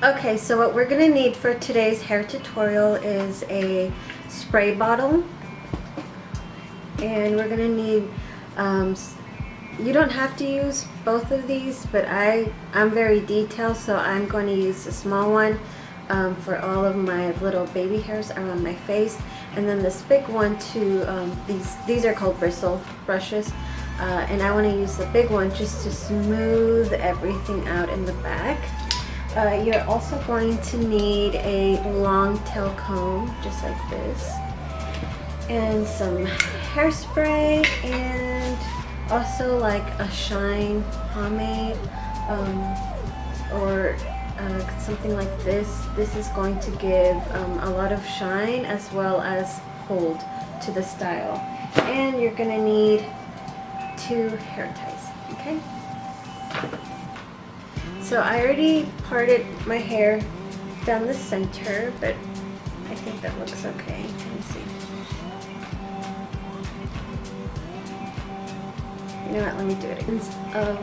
Okay, so what we're gonna need for today's hair tutorial is a spray bottle, and we're gonna need, you don't have to use both of these, but I'm very detailed, so I'm going to use a small one for all of my little baby hairs around my face, and then this big one to, these are called bristle brushes, and I want to use the big one just to smooth everything out in the back. You're also going to need a long tail comb, just like this, and some hairspray, and also like a shine pomade, or something like this. This is going to give a lot of shine as well as hold to the style. And you're gonna need 2 hair ties, okay? So I already parted my hair down the center, but I think that looks okay. Let me see. You know what, let me do it again. Of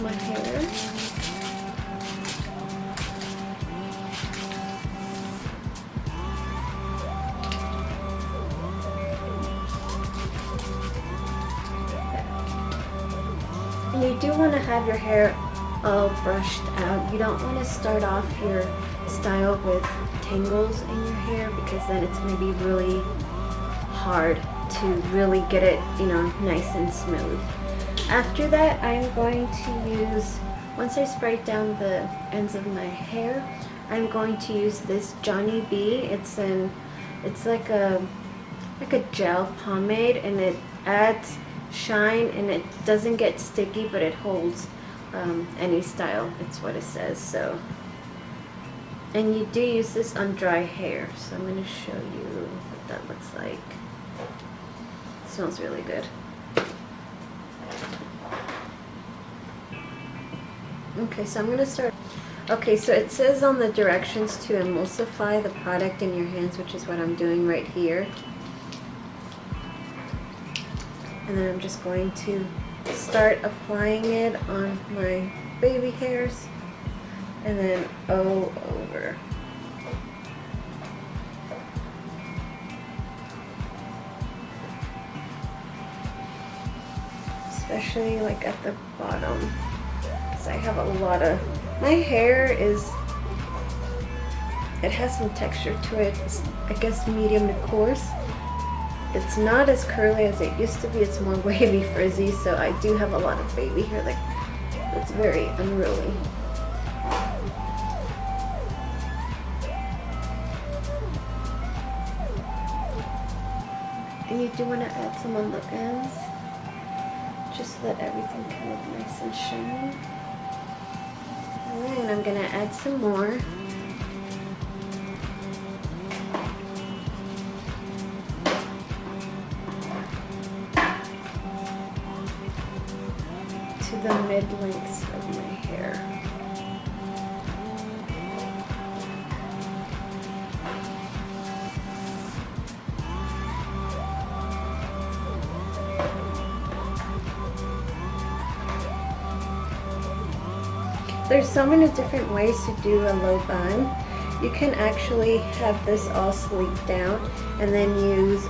my hair. And you do want to have your hair all brushed out. You don't want to start off your style with tangles in your hair, because then it's going to be really hard to really get it, you know, nice and smooth. After that, I'm going to use, once I spray down the ends of my hair, I'm going to use this Johnny B. It's like a gel pomade, and it adds shine, and it doesn't get sticky, but it holds any style. It's what it says. So, and you do use this on dry hair, so I'm going to show you what that looks like. It smells really good. Okay, so I'm going to start. Okay, so it says on the directions to emulsify the product in your hands, which is what I'm doing right here. And then I'm just going to start applying it on my baby hairs, and then all over. Especially like at the bottom, because I have a lot of, my hair it has some texture to it. It's, I guess, medium to coarse. It's not as curly as it used to be. It's more wavy, frizzy, so I do have a lot of baby hair that's very unruly. And you do want to add some on the ends, just so that everything can look nice and shiny. And I'm going to add some more. To the mid-lengths of my hair. There's so many different ways to do a low bun. You can actually have this all sleeked down and then use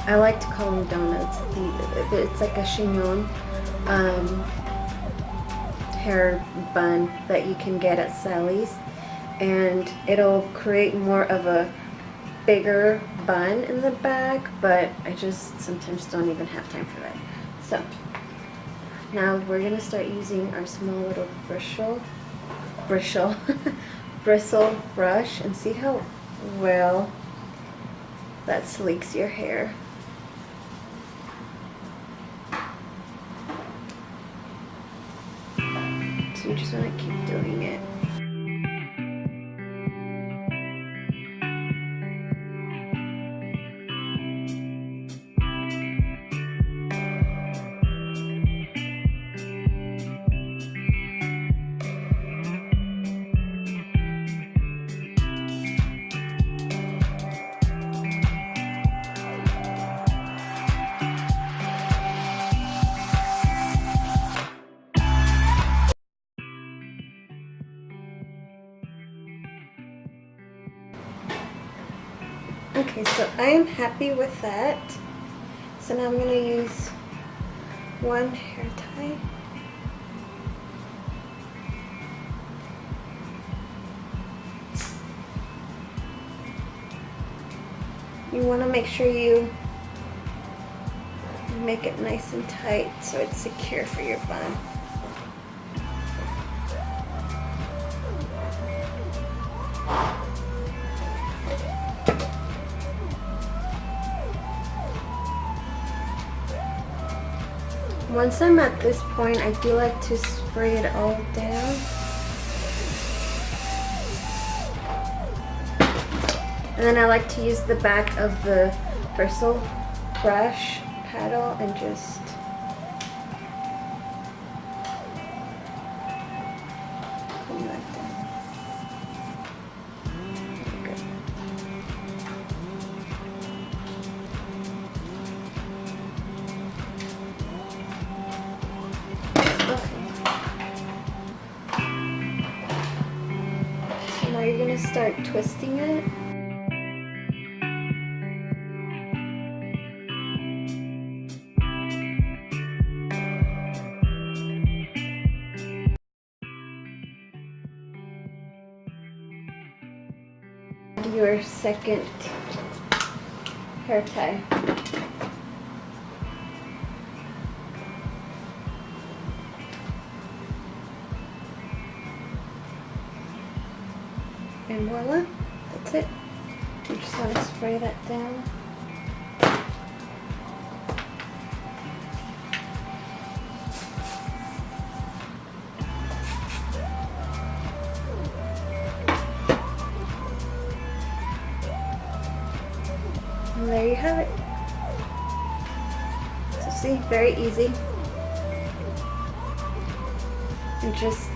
I like to call them donuts. It's like a chignon hair bun that you can get at Sally's, and it'll create more of a bigger bun in the back, but I just sometimes don't even have time for that. So now we're gonna start using our small little bristle brush, and see how well that sleeks your hair. So you just want to keep doing it. Okay, so I am happy with that. So now I'm going to use one hair tie. You want to make sure you make it nice and tight so it's secure for your bun. Once I'm at this point, I do like to spray it all down. And then I like to use the back of the bristle brush paddle and just comb that down. Good. Now you're going to start twisting it. Your second hair tie. And voila, that's it. You just want to spray that down. And there you have it. So see, very easy.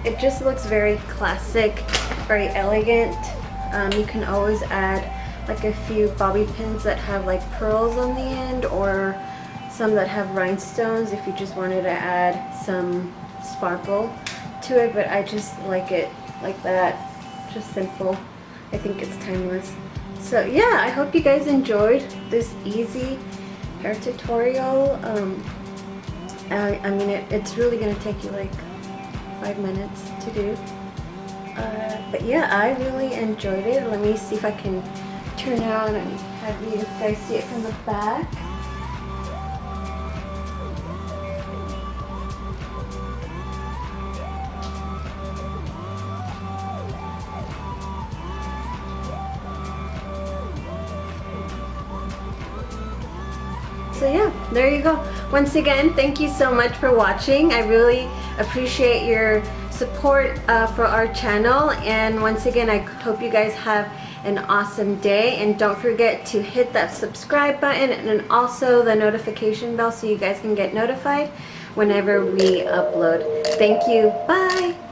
It just looks very classic, very elegant. You can always add like a few bobby pins that have like pearls on the end, or some that have rhinestones if you just wanted to add some sparkle to it, but I just like it like that, just simple. I think it's timeless. So yeah, I hope you guys enjoyed this easy hair tutorial. I mean, it's really gonna take you like 5 minutes to do. But yeah, I really enjoyed it. Let me see if I can turn around and have you guys see it from the back. So yeah, there you go. Once again, thank you so much for watching. I really appreciate your support for our channel, and once again, I hope you guys have an awesome day, and don't forget to hit that subscribe button and also the notification bell so you guys can get notified whenever we upload. Thank you. Bye.